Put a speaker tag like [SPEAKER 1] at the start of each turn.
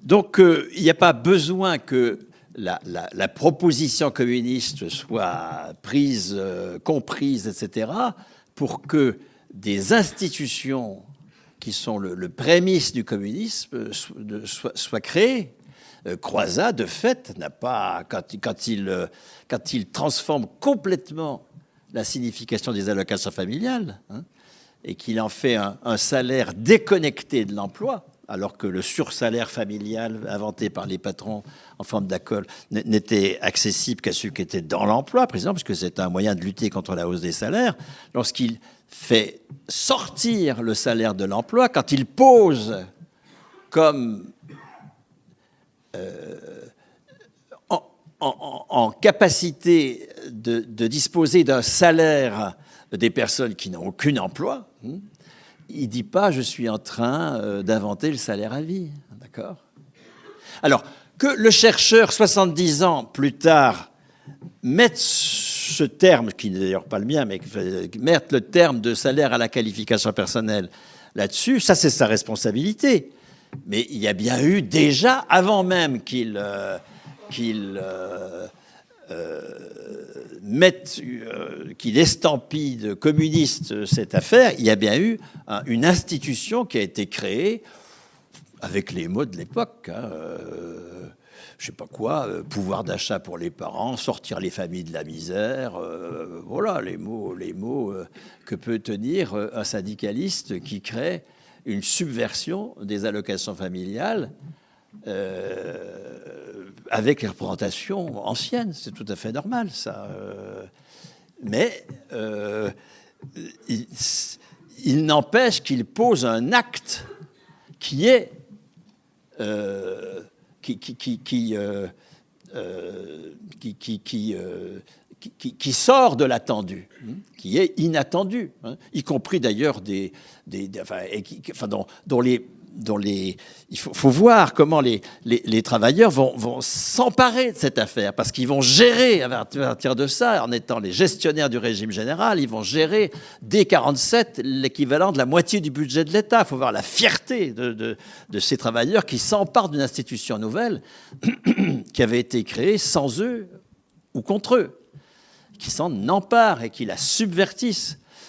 [SPEAKER 1] Donc, il n'y a pas besoin que la proposition communiste soit prise, comprise, etc., pour que des institutions qui sont le prémisse du communisme soient créées. Croizat, de fait, n'a pas, quand il transforme complètement la signification des allocations familiales, hein, et qu'il en fait un salaire déconnecté de l'emploi, alors que le sursalaire familial inventé par les patrons en forme d'accord n'était accessible qu'à ceux qui étaient dans l'emploi, précisément, parce que c'est un moyen de lutter contre la hausse des salaires. Lorsqu'il fait sortir le salaire de l'emploi, quand il pose comme en capacité de disposer d'un salaire des personnes qui n'ont aucun emploi, il ne dit pas « je suis en train d'inventer le salaire à vie ». D'accord ? Alors, que le chercheur, 70 ans plus tard, mette ce terme, qui n'est d'ailleurs pas le mien, mais mette le terme de salaire à la qualification personnelle là-dessus, ça c'est sa responsabilité. Mais il y a bien eu déjà, avant même qu'il estampille de communiste cette affaire, il y a bien eu une institution qui a été créée avec les mots de l'époque, hein, je sais pas quoi, pouvoir d'achat pour les parents, sortir les familles de la misère, voilà les mots que peut tenir un syndicaliste qui crée une subversion des allocations familiales avec les représentations anciennes. C'est tout à fait normal, ça. Mais il n'empêche qu'il pose un acte qui est qui sort de l'attendu, qui est inattendu, hein, y compris d'ailleurs il faut voir comment les travailleurs vont s'emparer de cette affaire, parce qu'ils vont gérer, à partir de ça, en étant les gestionnaires du régime général, ils vont gérer dès 1947 l'équivalent de la moitié du budget de l'État. Il faut voir la fierté de ces travailleurs qui s'emparent d'une institution nouvelle qui avait été créée sans eux ou contre eux, qui s'en emparent et qui la subvertissent.